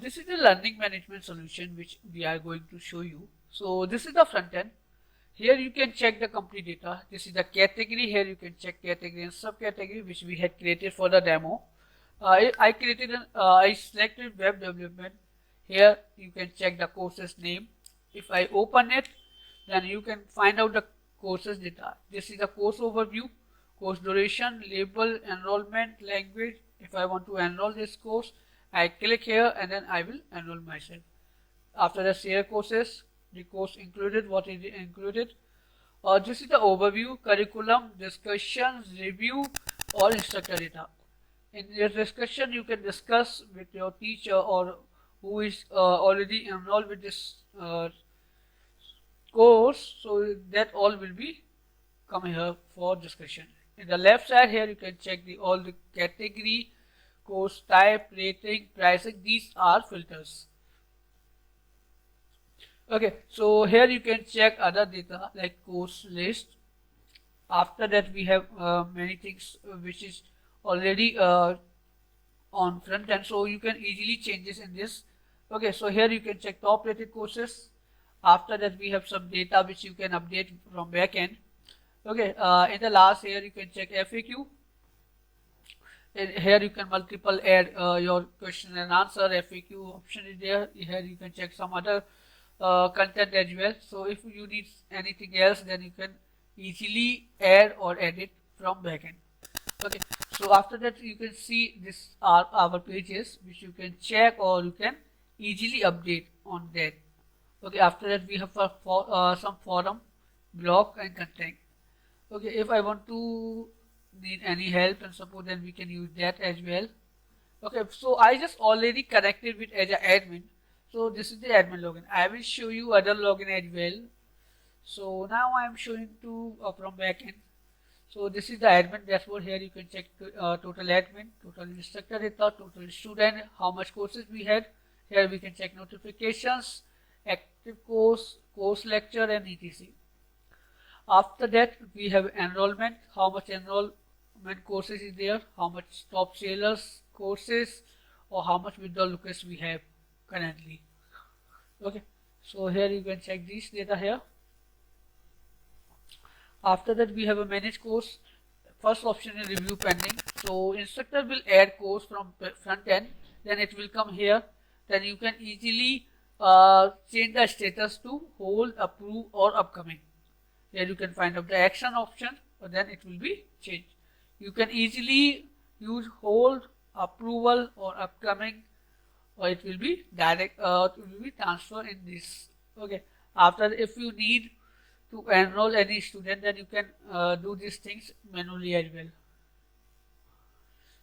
This is the learning management solution which we are going to show you. So this is the front end. Here you can check the complete data. This is the category. Here you can check category and subcategory which we had created for the demo. I selected web development. Here you can check the courses name. If I open it, then you can find out the courses data. This is the course overview, course duration, label, enrollment, language. If I want to enroll this course, I click here and then I will enroll myself. After the share courses, the course included, what is included. This is the overview, curriculum, discussions, review, or instructor data. In this discussion, you can discuss with your teacher or who is already enrolled with this course, so that all will be come here for discussion. In the left side here, you can check all the category, course type, rating, pricing. These are filters. Okay, so here you can check other data like course list. After that, we have many things which is already on front end, so you can easily change this in this. Okay, so here you can check top rated courses. After that, we have some data which you can update from back end. Okay, in the last here you can check FAQ. Here you can multiple add your question and answer. FAQ option is there. Here you can check some other content as well. So if you need anything else, then you can easily add or edit from backend. Okay, so after that you can see this are our pages which you can check or you can easily update on that. Okay, after that we have some forum, blog and content. Okay, if I want to need any help and support, then we can use that as well. Okay, so I just already connected with as an admin. So this is the admin login. I will show you other login as well. So now I am showing to from backend. So this is the admin dashboard. Here you can check total admin, total instructor data, total student, how much courses we had. Here we can check notifications, active course, course lecture and etc. After that we have enrollment, how much enrollment courses is there, how much top sellers courses or how much withdrawal requests we have currently. Okay, so here you can check this data here. After that we have a manage course. First option is review pending. So instructor will add course from front end, then it will come here. Then you can easily change the status to hold, approve or upcoming. Here you can find out the action option, or then it will be changed. You can easily use hold, approval or upcoming, or it will be direct, it will be transfer in this. Okay, after if you need to enroll any student, then you can do these things manually as well.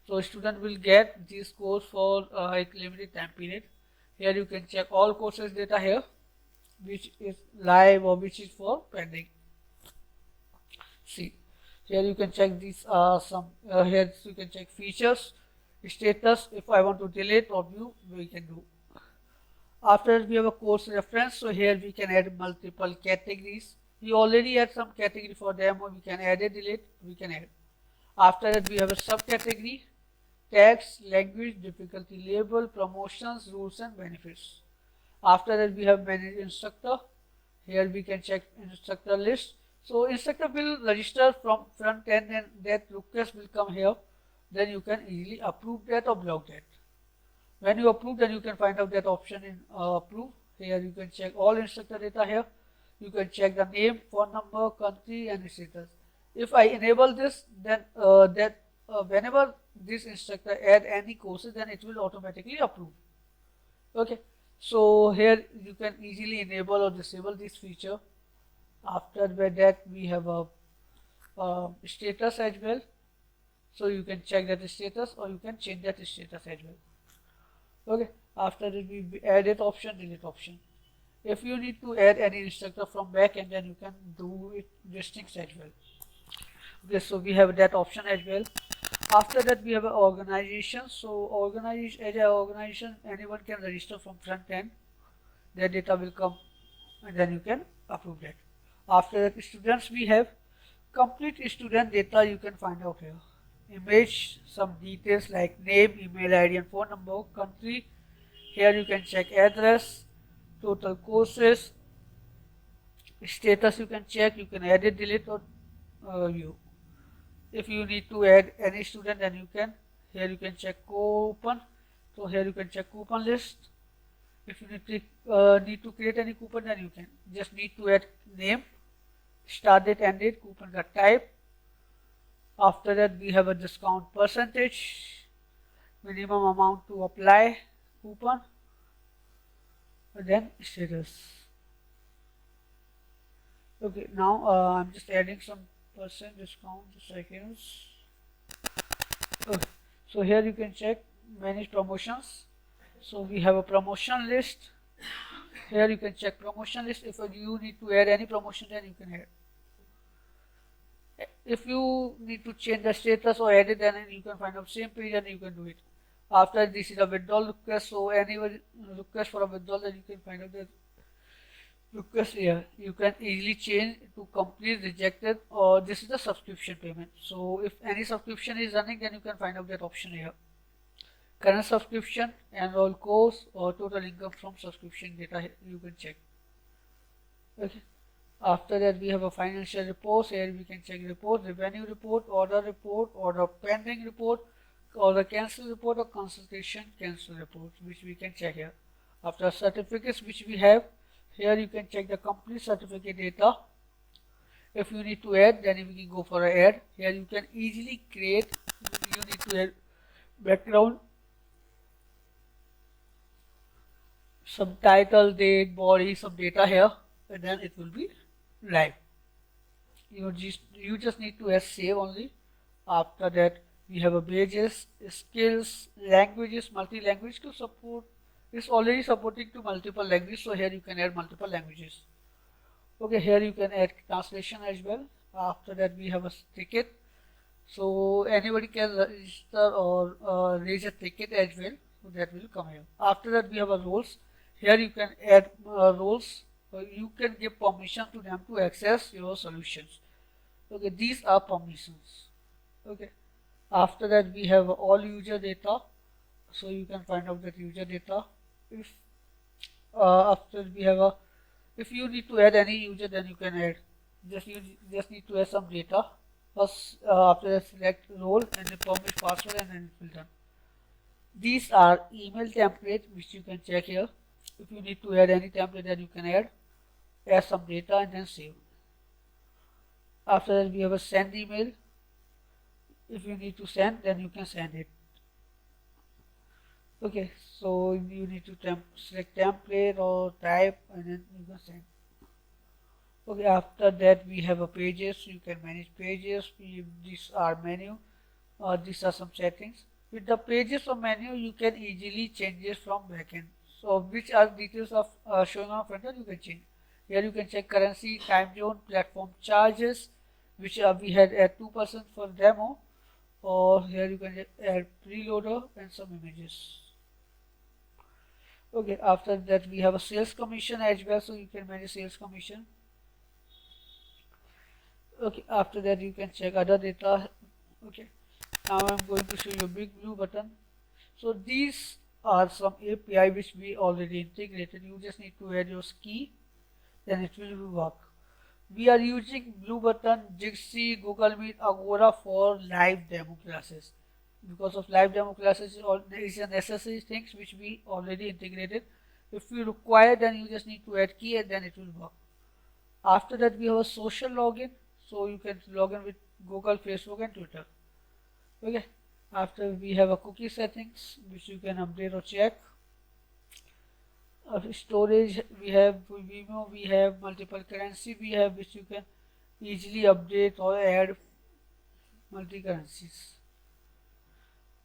So student will get this course for a limited time period. Here you can check all courses data here, which is live or which is for pending. See, here you can check these some here you can check features, status. If I want to delete or view, we can do. After we have a course reference, so here we can add multiple categories. We already had some category for demo. We can add it, delete, we can add. After that we have a subcategory, tags, language, difficulty label, promotions, rules and benefits. After that we have manage instructor. Here we can check instructor list. So instructor will register from front end and that request will come here. Then you can easily approve that or block that. When you approve, then you can find out that option in approve. Here you can check all instructor data here. You can check the name, phone number, country and status. If I enable this, then whenever this instructor add any courses, then it will automatically approve. Okay, so here you can easily enable or disable this feature. After that we have a status as well. So you can check that status or you can change that status as well. Okay, after that we edit option, delete option. If you need to add any instructor from back end, then you can do it these things as well. Okay, so we have that option as well. After that we have an organization. So organization, as an organization, anyone can register from front end. Their data will come and then you can approve that. After that students, we have complete student data. You can find out here. Image, some details like name, email ID and phone number, country, Here you can check address, total courses, status you can check, you can edit, delete or view. If you need to add any student, then you can, here you can check coupon. So here you can check coupon list. If you need to create any coupon, then you can just need to add name, start date, end date, coupon का type. After that we have a discount percentage, minimum amount to apply coupon, and then status. Okay, now I'm just adding some percent discount seconds. Okay, so here you can check manage promotions. So we have a promotion list. Here you can check promotion list. If you need to add any promotion, then you can add. If you need to change the status or edit, then you can find out same page and you can do it. After this is a withdrawal request, so anyone request for a withdrawal, then you can find out the request here. You can easily change to complete, rejected, or this is the subscription payment. So if any subscription is running, then you can find out that option here. Current subscription, enroll course, or total income from subscription data you can check. Okay. After that we have a financial report. Here we can check report, revenue report, order pending report, order cancel report, or consultation cancel report, which we can check here. After certificates, which we have here, you can check the complete certificate data. If you need to add, then we can go for an add. Here you can easily create. You need to add background, some title, date, body, some data here, and then it will be live. You just need to save only. After that we have a pages, skills, languages, multi-language to support. It's already supporting to multiple languages, so here you can add multiple languages. Okay, here you can add translation as well. After that we have a ticket, so anybody can register or raise a ticket as well, so that will come here. After that we have a roles. Here you can add roles. You can give permission to them to access your solutions. Okay, these are permissions. Okay, after that we have all user data, so you can find out that user data. If after we have a, if you need to add any user, then you can add. You just need to add some data. First, after that select role and then permit password, and then it will done. These are email template which you can check here. If you need to add any template, then you can add some data and then save. After that we have a send email. If you need to send, then you can send it. Okay, so you need to select template or type, and then you can send. Okay, after that we have a pages. You can manage pages. These are menu. These are some settings. With the pages or menu, you can easily change it from backend. So which are details of showing on front end, you can change. Here you can check currency, time zone, platform charges, which we had at 2% for demo, or here you can add preloader and some images. Okay, after that we have a sales commission as well, so you can manage sales commission. Okay, after that you can check other data. Okay, now I'm going to show you a big blue button. So these are some API which we already integrated. You just need to add your key, then it will work. We are using Blue Button, Jitsi, Google Meet, Agora for live demo classes. Because of live demo classes is a necessary things which we already integrated. If you require, then you just need to add key and then it will work. After that we have a social login, so you can log in with Google, Facebook and Twitter. Okay. After we have a cookie settings which you can update or check. Storage, we have Vimeo, we have multiple currency, we have which you can easily update or add multi currencies.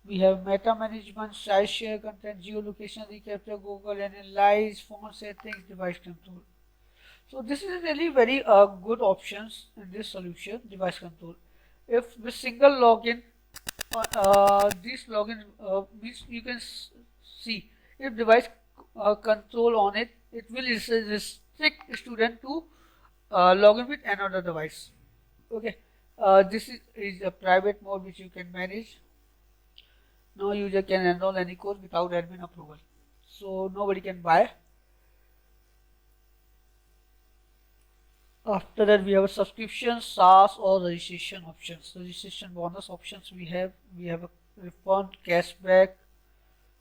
We have meta management, size share content, geolocation, recapture, Google Analyze, phone settings, device control. So this is really very good options in this solution, device control. If with single login, this login means you can see if device control on it, it will restrict student to log in with another device. Okay, this is a private mode which you can manage. No user can enroll any course without admin approval. so nobody can buy. After that, we have a subscription, SaaS, or registration options. Registration bonus options we have a refund, cashback.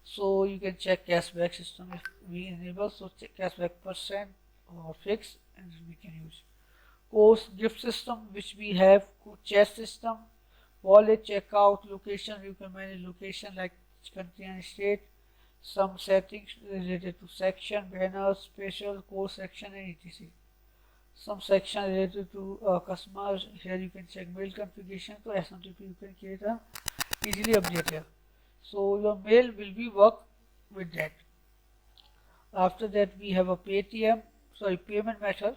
So you can check cashback system if we enable. So check cashback percent or fixed, and we can use course gift system, which we have chat system, wallet checkout, location. You can manage location like country and state. Some settings related to section, banners, special course section, and etc. Some section related to customers. Here you can check mail configuration. So SMTP you can create a easily update here. So your mail will be work with that. After that we have a payment method.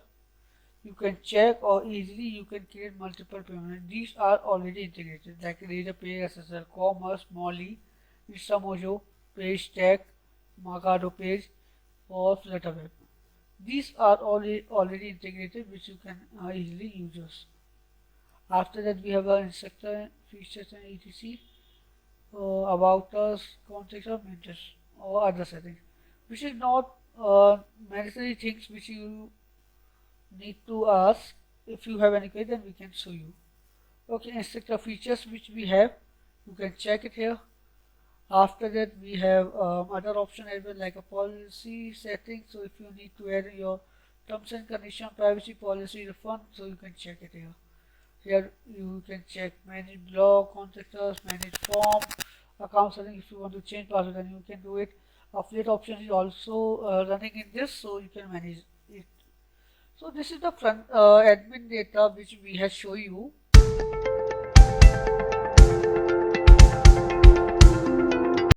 You can check or easily you can create multiple payments. These are already integrated like ReaderPay, SSL, Commerce, Molly, Instamojo, PageStack, Markado Page, or Flutterwave. These are already integrated, which you can easily use. After that we have our instructor, features, and etc. About us, context, or mentors, or other settings, which is not mandatory things which you need to ask. If you have any query, then we can show you. Okay, instructor features which we have, you can check it here. After that we have other option as well, like a policy setting. So if you need to add your terms and condition, privacy policy, refund, so you can check it here. Here you can check manage blog, contact us, manage form, account setting. If you want to change password, then you can do it. Affiliate option is also running in this, so you can manage it. So this is the front admin data which we have shown you.